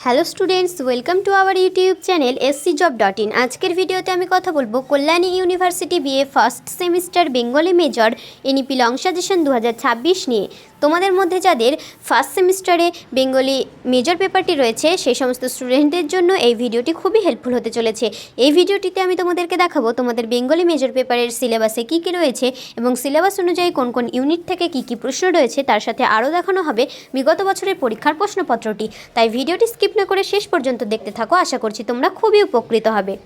Hello students, welcome to our YouTube channel scjob.in। আজকের ভিডিওতে আমি কথা বলবো Kalyani university BA first semester Bengali major NEP long suggestion 2026 নিয়ে। তোমাদের মধ্যে যাদের ফার্স্ট সেমিস্টারে বেঙ্গলি মেজর পেপারটি রয়েছে সেই সমস্ত স্টুডেন্টদের জন্য এই ভিডিওটি খুবই হেল্পফুল হতে চলেছে। এই ভিডিওটিতে আমি তোমাদেরকে দেখাবো তোমাদের বেঙ্গলি মেজর পেপারের সিলেবাসে কী কী রয়েছে এবং সিলেবাস অনুযায়ী কোন কোন ইউনিট থেকে কী কী প্রশ্ন রয়েছে, তার সাথে আরও দেখানো হবে বিগত বছরের পরীক্ষার প্রশ্নপত্রটি। তাই ভিডিওটি স্কিপ না করে শেষ পর্যন্ত দেখতে থাকো, আশা করছি তোমরা খুবই উপকৃত হবে।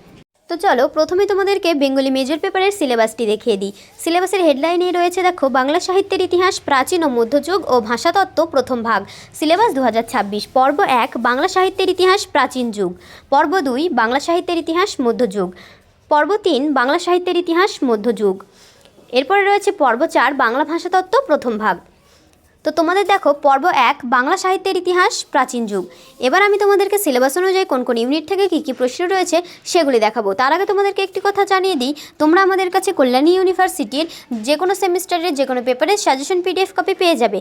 তো চলো প্রথমে তোমাদেরকে বেঙ্গলি মেজর পেপারের সিলেবাসটি দেখিয়ে দিই। সিলেবাসের হেডলাইনে রয়েছে দেখো, বাংলা সাহিত্যের ইতিহাস, প্রাচীন ও মধ্যযুগ ও ভাষাতত্ত্ব প্রথম ভাগ। সিলেবাস 2026। পর্ব 1 বাংলা সাহিত্যের ইতিহাস প্রাচীন যুগ। পর্ব 2 বাংলা সাহিত্যের ইতিহাস মধ্যযুগ। পর্ব 3 বাংলা সাহিত্যের ইতিহাস মধ্যযুগ। এরপরে রয়েছে পর্ব 4 বাংলা ভাষাতত্ত্ব প্রথম ভাগ। তো তোমাদের দেখো পর্ব 1 বাংলা সাহিত্যের ইতিহাস প্রাচীন যুগ। এবার আমি তোমাদেরকে সিলেবাস অনুযায়ী কোন কোন ইউনিট থেকে কী কী প্রশ্ন রয়েছে সেগুলি দেখাবো। তার আগে তোমাদেরকে একটি কথা জানিয়ে দিই, তোমরা আমাদের কাছে কল্যাণী ইউনিভার্সিটির যে কোনো সেমিস্টারের যে কোনো পেপারের সাজেশন পিডিএফ কপি পেয়ে যাবে।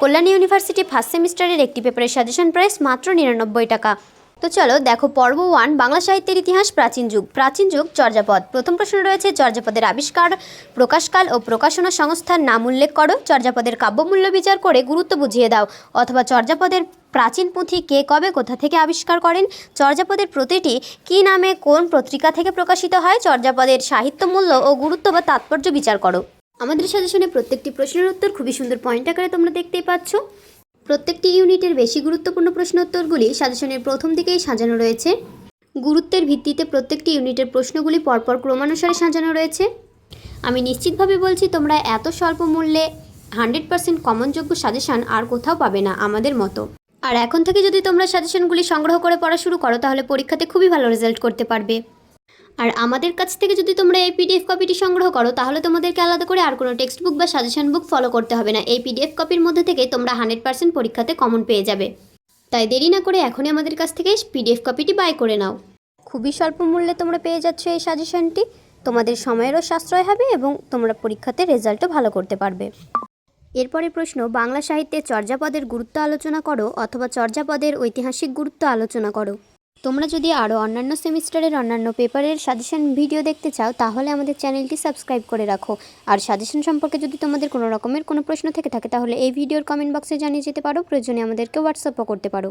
কল্যাণী ইউনিভার্সিটি ফার্স্ট সেমিস্টারের একটি পেপারের সাজেশন প্রাইস মাত্র 99 টাকা। তো চলো দেখো পর্ব 1 বাংলা সাহিত্যের ইতিহাস প্রাচীন যুগ। প্রাচীন যুগ চর্যাপদ। প্রথম প্রশ্ন রয়েছে, চর্যাপদের আবিষ্কার, প্রকাশকাল ও প্রকাশনা সংস্থার নাম উল্লেখ করো। চর্যাপদের কাব্যমূল্য বিচার করে গুরুত্ব বুঝিয়ে দাও। অথবা চর্যাপদের প্রাচীন পুঁথি কে কবে কোথা থেকে আবিষ্কার করেন। চর্যাপদের প্রতিটি কী নামে কোন পত্রিকা থেকে প্রকাশিত হয়। চর্যাপদের সাহিত্য মূল্য ও গুরুত্ব বা তাৎপর্য বিচার করো। আমাদের সাজেশনে প্রত্যেকটি প্রশ্নের উত্তর খুবই সুন্দর পয়েন্ট আকারে তোমরা দেখতেই পাচ্ছ। প্রত্যেকটি ইউনিটের বেশি গুরুত্বপূর্ণ প্রশ্নোত্তরগুলি সাজেশনের প্রথম দিকেই সাজানো রয়েছে। গুরুত্বের ভিত্তিতে প্রত্যেকটি ইউনিটের প্রশ্নগুলি পরপর ক্রমানুসারে সাজানো রয়েছে। আমি নিশ্চিতভাবে বলছি তোমরা এত স্বল্প মূল্যে 100% কমনযোগ্য সাজেশান আর কোথাও পাবে না আমাদের মতো। আর এখন থেকে যদি তোমরা সাজেশনগুলি সংগ্রহ করে পড়া শুরু করো তাহলে পরীক্ষাতে খুবই ভালো রেজাল্ট করতে পারবে। আর আমাদের কাছ থেকে যদি তোমরা এই পিডিএফ কপিটি সংগ্রহ করো তাহলে তোমাদেরকে আলাদা করে আর কোনো টেক্সট বুক বা সাজেশন বুক ফলো করতে হবে না। এই পিডিএফ কপির মধ্যে থেকে তোমরা 100% পরীক্ষাতে কমন পেয়ে যাবে। তাই দেরি না করে এখনই আমাদের কাছ থেকে পিডিএফ কপিটি বাই করে নাও। খুবই স্বল্প মূল্যে তোমরা পেয়ে যাচ্ছ এই সাজেশনটি। তোমাদের সময়েরও সাশ্রয় হবে এবং তোমরা পরীক্ষাতে রেজাল্টও ভালো করতে পারবে। এরপরে প্রশ্ন, বাংলা সাহিত্যে চর্যাপদের গুরুত্ব আলোচনা করো অথবা চর্যাপদের ঐতিহাসিক গুরুত্ব আলোচনা করো। তোমরা যদি আরও অন্যান্য সেমিস্টারের অন্যান্য পেপারের সাজেশন ভিডিও দেখতে চাও তাহলে আমাদের চ্যানেলটি সাবস্ক্রাইব করে রাখো। আর সাজেশন সম্পর্কে যদি তোমাদের কোনো রকমের কোনো প্রশ্ন থেকে থাকে তাহলে এই ভিডিওর কমেন্ট বক্সে জানিয়ে যেতে পারো, প্রয়োজনে আমাদেরকে হোয়াটসঅ্যাপও করতে পারো।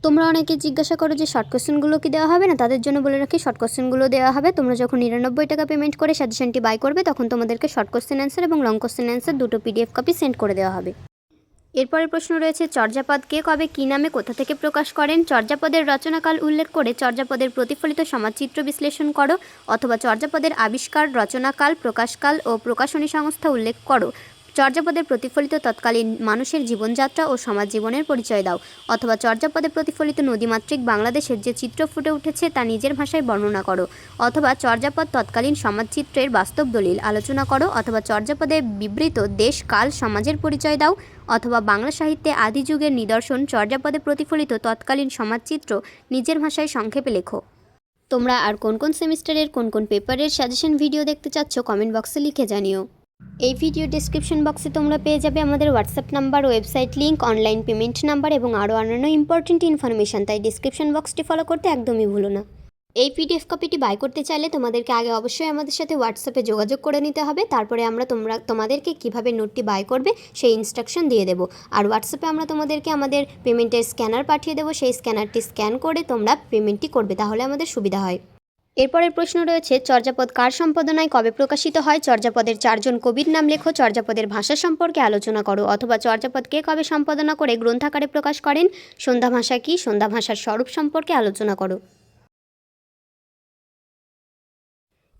তোমরা অনেকে জিজ্ঞাসা করো যে শর্ট কোশ্চেনগুলো কি দেওয়া হবে না, তাদের জন্য বলে রাখি শর্ট কোশ্চেনগুলো দেওয়া হবে। তোমরা যখন 99 টাকা পেমেন্ট করে সাজেশনটি বাই করবে তখন তোমাদেরকে শর্ট কোশ্চেন অ্যান্সার এবং লং কোশ্চেন অ্যান্সার দুটো পিডিএফ কপি সেন্ড করে দেওয়া হবে। এরপরের প্রশ্ন রয়েছে, চর্যাপদ কে কবে কী নামে কোথা থেকে প্রকাশ করেন। চর্যাপদের রচনাকাল উল্লেখ করে চর্যাপদের প্রতিফলিত সমাজচিত্র বিশ্লেষণ করো। অথবা চর্যাপদের আবিষ্কার, রচনাকাল, প্রকাশকাল ও প্রকাশনী সংস্থা উল্লেখ করো। চর্যাপদের প্রতিফলিত তৎকালীন মানুষের জীবনযাত্রা ও সমাজ জীবনের পরিচয় দাও। অথবা চর্যাপদে প্রতিফলিত নদীমাতৃক বাংলাদেশের যে চিত্র ফুটে উঠেছে তা নিজের ভাষায় বর্ণনা করো। অথবা চর্যাপদ তৎকালীন সমাজচিত্রের বাস্তব দলিল আলোচনা করো। অথবা চর্যাপদে বিবৃত দেশ, কাল, সমাজের পরিচয় দাও। অথবা বাংলা সাহিত্যে আদি যুগের নিদর্শন চর্যাপদে প্রতিফলিত তৎকালীন সমাজচিত্র নিজের ভাষায় সংক্ষেপে লেখো। তোমরা আর কোন কোন সেমিস্টারের কোন কোন পেপারের সাজেশন ভিডিও দেখতে চাচ্ছ কমেন্ট বক্সে লিখে জানিও। এই ভিডিও ডেসক্রিপশন বক্সে তোমরা পেয়ে যাবে আমাদের WhatsApp number, website link, online payment number এবং আরও অন্যান্য ইম্পর্টেন্ট ইনফরমেশান। তাই ডেসক্রিপশন বক্সটি ফলো করতে একদমই ভুলো না। এই পিডিএফ কপিটি বাই করতে চাইলে তোমাদেরকে আগে অবশ্যই আমাদের সাথে হোয়াটসঅ্যাপে যোগাযোগ করে নিতে হবে। তারপরে আমরা তোমাদেরকে কিভাবে নোটটি বাই করবে সেই ইনস্ট্রাকশন দিয়ে দেবো। আর হোয়াটসঅ্যাপে আমরা তোমাদেরকে আমাদের পেমেন্টের স্ক্যানার পাঠিয়ে দেবো। সেই স্ক্যানারটি স্ক্যান করে তোমরা পেমেন্টটি করবে, তাহলে আমাদের সুবিধা হয়। এরপরের প্রশ্ন রয়েছে, চর্যাপদ কার সম্পাদনায় কবে প্রকাশিত হয়। চর্যাপদের 4 জন কবির নাম লেখো। চর্যাপদের ভাষা সম্পর্কে আলোচনা করো। অথবা চর্যাপদ কে কবে সম্পাদনা করে গ্রন্থাকারে প্রকাশ করেন। সন্ধ্যা ভাষা কি, সন্ধ্যা ভাষার স্বরূপ সম্পর্কে আলোচনা করো।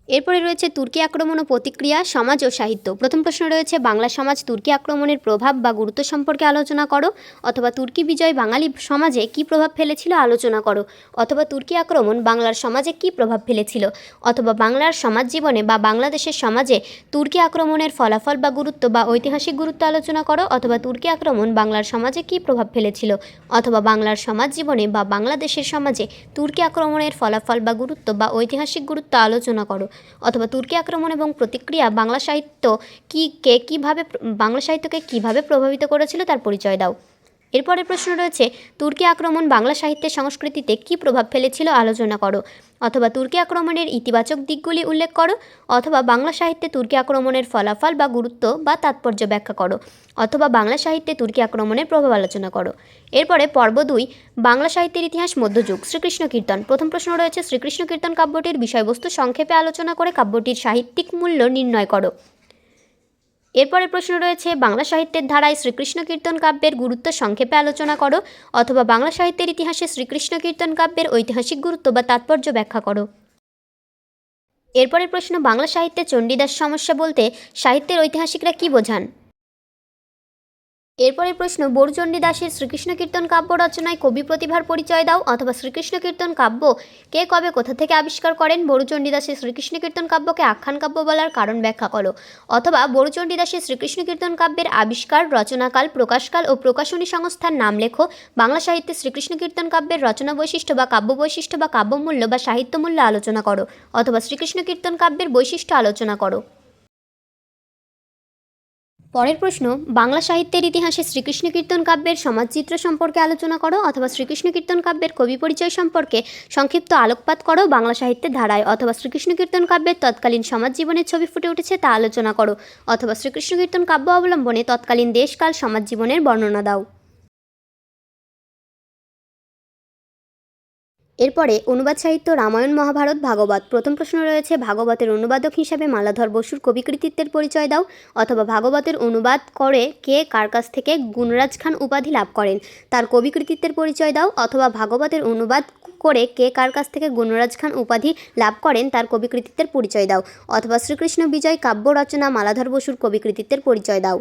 এরপরে রয়েছে তুর্কি আক্রমণ ও প্রতিক্রিয়া, সমাজ ও সাহিত্য। প্রথম প্রশ্ন রয়েছে, বাংলা সমাজ তুর্কি আক্রমণের প্রভাব বা গুরুত্ব সম্পর্কে আলোচনা করো। অথবা তুর্কি বিজয় বাঙালি সমাজে কী প্রভাব ফেলেছিল আলোচনা করো। অথবা তুর্কি আক্রমণ বাংলার সমাজে কী প্রভাব ফেলেছিল। অথবা বাংলার সমাজ জীবনে বা বাংলাদেশের সমাজে তুর্কি আক্রমণের ফলাফল বা গুরুত্ব বা ঐতিহাসিক গুরুত্ব আলোচনা করো। অথবা তুর্কি আক্রমণ বাংলার সমাজে কী প্রভাব ফেলেছিল। অথবা বাংলার সমাজ জীবনে বা বাংলাদেশের সমাজে তুর্কি আক্রমণের ফলাফল বা গুরুত্ব বা ঐতিহাসিক গুরুত্ব আলোচনা করো। অথবা তুর্কি আক্রমণ এবং প্রতিক্রিয়া বাংলা সাহিত্যকে কীভাবে প্রভাবিত করেছিল তার পরিচয় দাও। এরপরের প্রশ্ন রয়েছে তুর্কি আক্রমণ বাংলা সাহিত্যের সংস্কৃতিতে কী প্রভাব ফেলেছিল আলোচনা করো। অথবা তুর্কি আক্রমণের ইতিবাচক দিকগুলি উল্লেখ করো, অথবা বাংলা সাহিত্যে তুর্কি আক্রমণের ফলাফল বা গুরুত্ব বা তাৎপর্য ব্যাখ্যা করো, অথবা বাংলা সাহিত্যে তুর্কি আক্রমণের প্রভাব আলোচনা করো। এরপরে পর্ব 2 বাংলা সাহিত্যের ইতিহাস মধ্যযুগ শ্রীকৃষ্ণ কীর্তন। প্রথম প্রশ্ন রয়েছে শ্রীকৃষ্ণ কীর্তন কাব্যটির বিষয়বস্তু সংক্ষেপে আলোচনা করে কাব্যটির সাহিত্যিক মূল্য নির্ণয় করো। এরপরের প্রশ্ন রয়েছে বাংলা সাহিত্যের ধারায় শ্রীকৃষ্ণ কীর্তন কাব্যের গুরুত্ব সংক্ষেপে আলোচনা করো, অথবা বাংলা সাহিত্যের ইতিহাসে শ্রীকৃষ্ণ কীর্তন কাব্যের ঐতিহাসিক গুরুত্ব বা তাৎপর্য ব্যাখ্যা করো। এরপরের প্রশ্ন বাংলা সাহিত্যে চণ্ডীদাস সমস্যা বলতে সাহিত্যের ঐতিহাসিকরা কী বোঝান। এরপরের প্রশ্ন বরুচণ্ডী দাসের শ্রীকৃষ্ণ কীর্তন কাব্য রচনায় কবি প্রতিভার পরিচয় দাও, অথবা শ্রীকৃষ্ণ কীর্তন কাব্য কে কবে কোথা থেকে আবিষ্কার করেন। বরুচণ্ডী দাসের শ্রীকৃষ্ণ কীর্তন কাব্যকে আখ্যান কাব্য বলার কারণ ব্যাখ্যা করো, অথবা বরুচণ্ডী দাসের শ্রীকৃষ্ণ কীর্তন কাব্যের আবিষ্কার, রচনাকাল, প্রকাশকাল ও প্রকাশনী সংস্থার নাম লেখো। বাংলা সাহিত্যে শ্রীকৃষ্ণ কীর্তন কাব্যের রচনা বৈশিষ্ট্য বা কাব্য বৈশিষ্ট্য বা কাব্যমূল্য বা সাহিত্যমূল্য আলোচনা করো, অথবা শ্রীকৃষ্ণ কীর্তন কাব্যের বৈশিষ্ট্য আলোচনা করো। পরের প্রশ্ন বাংলা সাহিত্যের ইতিহাসে শ্রীকৃষ্ণ কীর্তন কাব্যের সমাজচিত্র সম্পর্কে আলোচনা করো, অথবা শ্রীকৃষ্ণ কীর্তন কাব্যের কবি পরিচয় সম্পর্কে সংক্ষিপ্ত আলোকপাত করো বাংলা সাহিত্যের ধারায়, অথবা শ্রীকৃষ্ণ কীর্তন কাব্যের তৎকালীন সমাজ জীবনের ছবি ফুটে উঠেছে তা আলোচনা করো, অথবা শ্রীকৃষ্ণ কীর্তন কাব্য অবলম্বনে তৎকালীন দেশকাল সমাজ জীবনের বর্ণনা দাও। এরপরে অনুবাদ সাহিত্য রামায়ণ মহাভারত ভাগবত। প্রথম প্রশ্ন রয়েছে ভাগবতের অনুবাদক হিসাবে মালাধর বসুর কবি কৃতিত্বের পরিচয় দাও, অথবা ভাগবতের অনুবাদ করে কে কার কাছ থেকে গুণরাজ খান উপাধি লাভ করেন তার কবি কৃতিত্বের পরিচয় দাও, অথবা ভাগবতের অনুবাদ করে কে কার কাছ থেকে গুণরাজ খান উপাধি লাভ করেন তার কবি কৃতিত্বের পরিচয় দাও, অথবা শ্রীকৃষ্ণ বিজয় কাব্য রচনা মালাধর বসুর কবি কৃতিত্বের পরিচয় দাও।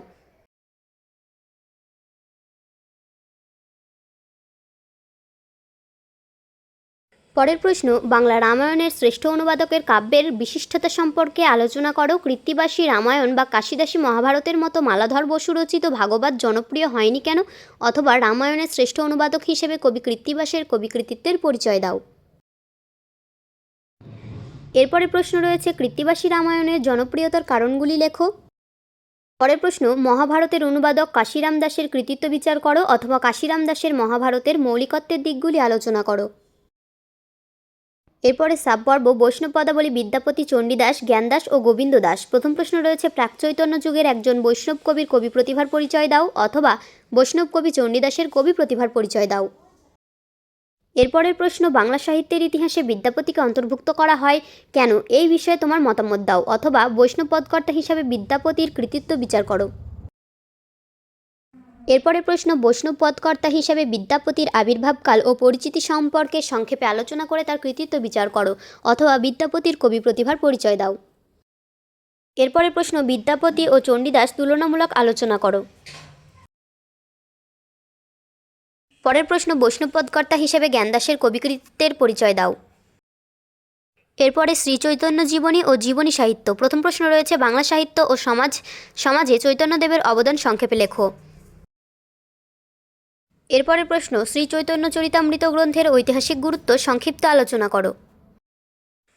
পরের প্রশ্ন বাংলা রামায়ণের শ্রেষ্ঠ অনুবাদকের কাব্যের বিশিষ্টতা সম্পর্কে আলোচনা করো। কৃত্তিবাসী রামায়ণ বা কাশিদাসী মহাভারতের মতো মালাধর বসু রচিত ভাগবত জনপ্রিয় হয়নি কেন, অথবা রামায়ণের শ্রেষ্ঠ অনুবাদক হিসেবে কবি কৃত্তিবাসের কবি কৃতিত্বের পরিচয় দাও। এরপরে প্রশ্ন রয়েছে কৃত্তিবাসী রামায়ণের জনপ্রিয়তার কারণগুলি লেখো। পরের প্রশ্ন মহাভারতের অনুবাদক কাশিরাম দাসের কৃতিত্ব বিচার করো, অথবা কাশিরাম দাসের মহাভারতের মৌলিকত্বের দিকগুলি আলোচনা করো। এরপরে সাবপর্ব বৈষ্ণব পদাবলী বিদ্যাপতি, চণ্ডীদাস, জ্ঞানদাস ও গোবিন্দ দাস। প্রথম প্রশ্ন রয়েছে প্রাকচৈতন্য যুগের একজন বৈষ্ণব কবির কবি প্রতিভার পরিচয় দাও, অথবা বৈষ্ণব কবি চণ্ডীদাসের কবি প্রতিভার পরিচয় দাও। এরপরের প্রশ্ন বাংলা সাহিত্যের ইতিহাসে বিদ্যাপতিকে অন্তর্ভুক্ত করা হয় কেন, এই বিষয়ে তোমার মতামত দাও, অথবা বৈষ্ণব পদকর্তা হিসাবে বিদ্যাপতির কৃতিত্ব বিচার করো। এরপরের প্রশ্ন বৈষ্ণব পদকর্তা হিসেবে বিদ্যাপতির আবির্ভাবকাল ও পরিচিতি সম্পর্কে সংক্ষেপে আলোচনা করে তার কৃতিত্ব বিচার করো, অথবা বিদ্যাপতির কবি প্রতিভার পরিচয় দাও। এরপরের প্রশ্ন বিদ্যাপতি ও চণ্ডীদাস তুলনামূলক আলোচনা করো। পরের প্রশ্ন বৈষ্ণব পদকর্তা হিসেবে জ্ঞানদাসের কবি কৃতিত্বের পরিচয় দাও। এরপরে শ্রীচৈতন্য জীবনী ও জীবনী সাহিত্য। প্রথম প্রশ্ন রয়েছে বাংলা সাহিত্য ও সমাজে চৈতন্যদেবের অবদান সংক্ষেপে লেখো। এরপরের প্রশ্ন শ্রী চৈতন্য চরিতামৃত গ্রন্থের ঐতিহাসিক গুরুত্ব সংক্ষিপ্ত আলোচনা করো।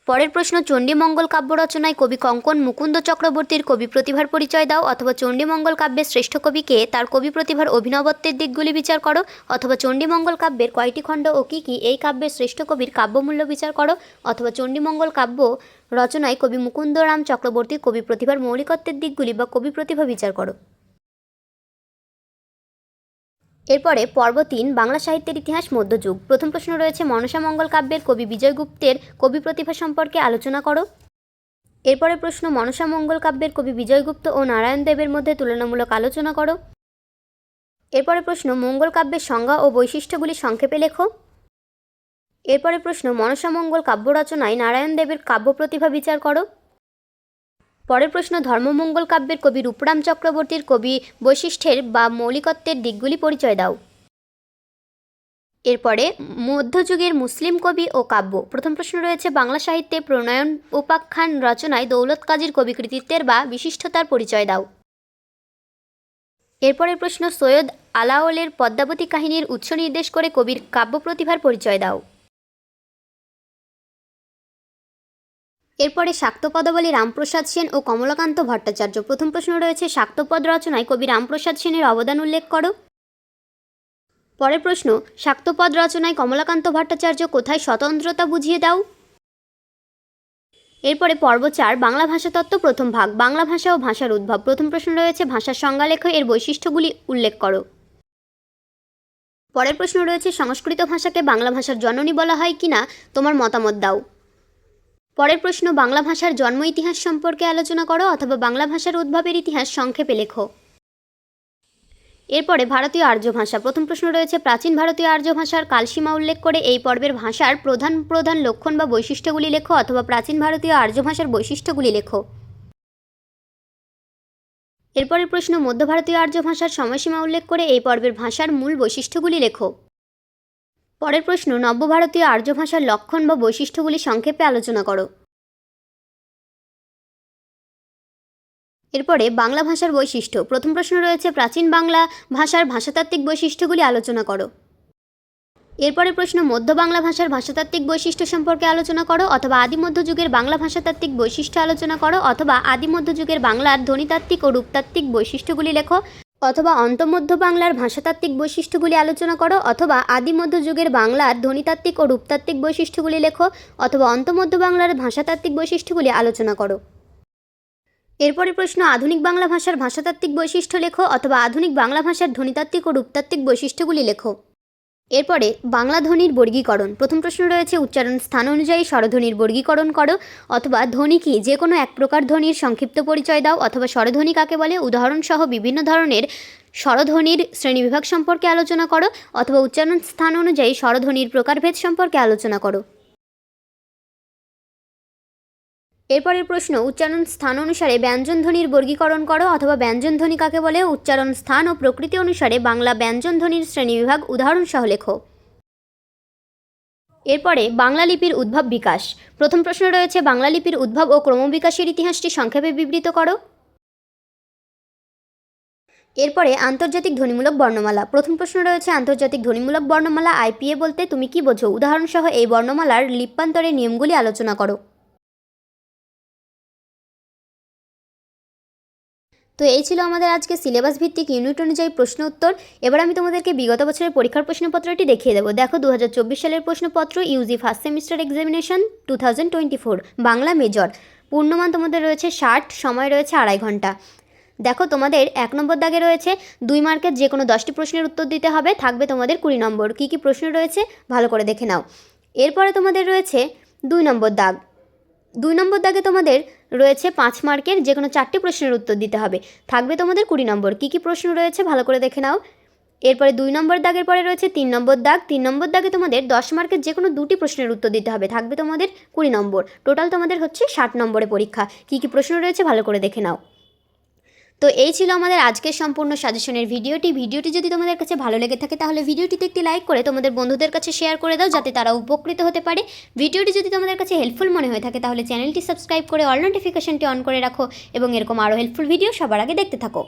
পরের প্রশ্ন চণ্ডীমঙ্গল কাব্য রচনায় কবি কঙ্কন মুকুন্দ চক্রবর্তীর কবি প্রতিভার পরিচয় দাও, অথবা চণ্ডীমঙ্গল কাব্যের শ্রেষ্ঠ কবিকে তার কবি প্রতিভার অভিনবত্বের দিকগুলি বিচার করো, অথবা চণ্ডীমঙ্গল কাব্যের কয়টি খণ্ড ও কী কী এই কাব্যের শ্রেষ্ঠ কবির কাব্যমূল্য বিচার করো, অথবা চণ্ডীমঙ্গল কাব্য রচনায় কবি মুকুন্দরাম চক্রবর্তীর কবি প্রতিভার মৌলিকত্বের দিকগুলি বা কবি প্রতিভা বিচার করো। এরপরে পর্ব 3 বাংলা সাহিত্যের ইতিহাস মধ্যযুগ। প্রথম প্রশ্ন রয়েছে মনসামঙ্গল কাব্যের কবি বিজয়গুপ্তের কবি প্রতিভা সম্পর্কে আলোচনা করো। এরপরে প্রশ্ন মনসামঙ্গল কাব্যের কবি বিজয়গুপ্ত ও নারায়ণ দেবের মধ্যে তুলনামূলক আলোচনা করো। এরপরে প্রশ্ন মঙ্গল কাব্যের সংজ্ঞা ও বৈশিষ্ট্যগুলি সংক্ষেপে লেখো। এরপরে প্রশ্ন মনসামঙ্গল কাব্য রচনায় নারায়ণ দেবের কাব্য প্রতিভা বিচার করো। পরের প্রশ্ন ধর্মমঙ্গল কাব্যের কবি রূপরাম চক্রবর্তীর কবি বৈশিষ্ট্যের বা মৌলিকত্বের দিকগুলি পরিচয় দাও। এরপরে মধ্যযুগের মুসলিম কবি ও কাব্য। প্রথম প্রশ্ন রয়েছে বাংলা সাহিত্যে প্রণয়ন উপাখ্যান রচনায় দৌলত কাজীর কবি কৃতিত্বের বা বিশিষ্টতার পরিচয় দাও। এরপরের প্রশ্ন সৈয়দ আলাওলের পদ্মাবতী কাহিনীর উৎস নির্দেশ করে কবির কাব্য প্রতিভার পরিচয় দাও। এরপরে শাক্তপদাবলী রামপ্রসাদ সেন ও কমলাকান্ত ভট্টাচার্য। প্রথম প্রশ্ন রয়েছে শাক্তপদ রচনায় কবি রামপ্রসাদ সেনের অবদান উল্লেখ করো। পরের প্রশ্ন, শাক্তপদ রচনায় কমলাকান্ত ভট্টাচার্য কোথায় স্বতন্ত্রতা বুঝিয়ে দাও? এরপরে পর্ব 4, বাংলা ভাষাতত্ত্ব প্রথম ভাগ, বাংলা ভাষা ও ভাষার উদ্ভব। প্রথম প্রশ্ন রয়েছে ভাষার সংজ্ঞা লেখো, এর বৈশিষ্ট্যগুলি উল্লেখ করো। পরের প্রশ্ন রয়েছে সংস্কৃত ভাষাকে বাংলা ভাষার জননী বলা হয় কিনা তোমার মতামত দাও। পরের প্রশ্ন, বাংলা ভাষার জন্ম ইতিহাস সম্পর্কে আলোচনা করো অথবা বাংলা ভাষার উদ্ভবের ইতিহাস সংক্ষেপে লেখো। এরপরে ভারতীয় আর্য ভাষা। প্রথম প্রশ্ন রয়েছে প্রাচীন ভারতীয় আর্য ভাষার কালসীমা উল্লেখ করে এই পর্বের ভাষার প্রধান প্রধান লক্ষণ বা বৈশিষ্ট্যগুলি লেখো অথবা প্রাচীন ভারতীয় আর্য ভাষার বৈশিষ্ট্যগুলি লেখো। এরপরের প্রশ্ন, মধ্য ভারতীয় আর্য ভাষার সময়সীমা উল্লেখ করে এই পর্বের ভাষার মূল বৈশিষ্ট্যগুলি লেখো। পরের প্রশ্ন, নব্য ভারতীয় আর্য ভাষার লক্ষণ বা বৈশিষ্ট্যগুলি সংক্ষেপে আলোচনা করো। এরপরে বাংলা ভাষার বৈশিষ্ট্য। প্রথম প্রশ্ন রয়েছে প্রাচীন বাংলা ভাষার ভাষাতাত্ত্বিক বৈশিষ্ট্যগুলি আলোচনা করো। এরপরে প্রশ্ন, মধ্য বাংলা ভাষার ভাষাতাত্ত্বিক বৈশিষ্ট্য সম্পর্কে আলোচনা করো অথবা আদি মধ্যযুগের বাংলা ভাষাতাত্ত্বিক বৈশিষ্ট্য আলোচনা করো অথবা আদি মধ্যযুগের বাংলার ধ্বনিতাত্ত্বিক ও রূপতাত্ত্বিক বৈশিষ্ট্যগুলি লেখো অথবা অন্তমধ্য বাংলার ভাষাতাত্ত্বিক বৈশিষ্ট্যগুলি আলোচনা করো অথবা আদি মধ্যযুগের বাংলার ধ্বনিতাত্ত্বিক ও রূপতাত্ত্বিক বৈশিষ্ট্যগুলি লেখো অথবা অন্তমধ্য বাংলার ভাষাতাত্ত্বিক বৈশিষ্ট্যগুলি আলোচনা করো। এরপরে প্রশ্ন, আধুনিক বাংলা ভাষার ভাষাতাত্ত্বিক বৈশিষ্ট্য লেখো অথবা আধুনিক বাংলা ভাষার ধ্বনিতাত্ত্বিক ও রূপতাত্ত্বিক বৈশিষ্ট্যগুলি লেখো। এরপরে বাংলা ধ্বনির বর্গীকরণ। প্রথম প্রশ্ন রয়েছে উচ্চারণ স্থান অনুযায়ী স্বরধ্বনির বর্গীকরণ করো অথবা ধ্বনি কি, যে কোনো এক প্রকার ধ্বনির সংক্ষিপ্ত পরিচয় দাও অথবা স্বরধ্বনি কাকে বলে উদাহরণসহ বিভিন্ন ধরনের স্বরধ্বনির শ্রেণীবিভাগ সম্পর্কে আলোচনা করো অথবা উচ্চারণ স্থান অনুযায়ী স্বরধ্বনির প্রকারভেদ সম্পর্কে আলোচনা করো। এরপরের প্রশ্ন, উচ্চারণ স্থান অনুসারে ব্যঞ্জনধ্বনির বর্গীকরণ করো অথবা ব্যঞ্জনধ্বনি কাকে বলে উচ্চারণ স্থান ও প্রকৃতি অনুসারে বাংলা ব্যঞ্জনধ্বনির শ্রেণীবিভাগ উদাহরণসহ লেখো। এরপরে বাংলা লিপির উদ্ভব বিকাশ। প্রথম প্রশ্ন রয়েছে বাংলা লিপির উদ্ভব ও ক্রমবিকাশের ইতিহাসটি সংক্ষেপে বিবৃত করো। এরপরে আন্তর্জাতিক ধ্বনিমূলক বর্ণমালা। প্রথম প্রশ্ন রয়েছে আন্তর্জাতিক ধ্বনিমূলক বর্ণমালা আইপিএ বলতে তুমি কি বোঝো, উদাহরণসহ এই বর্ণমালার লিপ্যান্তরের নিয়মগুলি আলোচনা করো। তো এই ছিল আমাদের আজকে সিলেবাস ভিত্তিক ইউনিট অনুযায়ী প্রশ্ন উত্তর। এবার আমি তোমাদেরকে বিগত বছরের পরীক্ষার প্রশ্নপত্রটি দেখিয়ে দেবো। দেখো 2024 সালের প্রশ্নপত্র, UG first semester examination 2024, Bangla major. পূর্ণমান তোমাদের রয়েছে 60, সময় রয়েছে 2.5 ঘন্টা। দেখো তোমাদের 1 নম্বর দাগে রয়েছে 2 মার্কের যে কোনো 10টি প্রশ্নের উত্তর দিতে হবে, থাকবে তোমাদের 20 নম্বর। কী কী প্রশ্ন রয়েছে ভালো করে দেখে নাও। এরপরে তোমাদের রয়েছে 2 নম্বর দাগ। 2 নম্বর দাগে তোমাদের রয়েছে 5 মার্কের যে কোনো 4টি প্রশ্নের উত্তর দিতে হবে, থাকবে তোমাদের 20 নম্বর। কী কী প্রশ্ন রয়েছে ভালো করে দেখে নাও। এরপরে 2 নম্বর দাগের পরে রয়েছে 3 নম্বর দাগ। 3 নম্বর দাগে তোমাদের 10 মার্কের যে কোনো 2টি প্রশ্নের উত্তর দিতে হবে, থাকবে তোমাদের 20 নম্বর। টোটাল তোমাদের হচ্ছে 60 নম্বরের পরীক্ষা। কী কী প্রশ্ন রয়েছে ভালো করে দেখে নাও। তো এই ছিল আমাদের আজকের সম্পূর্ণ সাজেশনের ভিডিওটি যদি তোমাদের কাছে ভালো লেগে থাকে তাহলে ভিডিওটিতে একটি লাইক করে তোমাদের বন্ধুদের কাছে শেয়ার করে দাও, যাতে তারা উপকৃত হতে পারে। ভিডিওটি যদি তোমাদের কাছে হেল্পফুল মনে হয়ে থাকে তাহলে চ্যানেলটি সাবস্ক্রাইব করে অল নোটিফিকেশনটি অন করে রাখো এবং এরকম আরও হেল্পফুল ভিডিও সবার আগে দেখতে থাকো।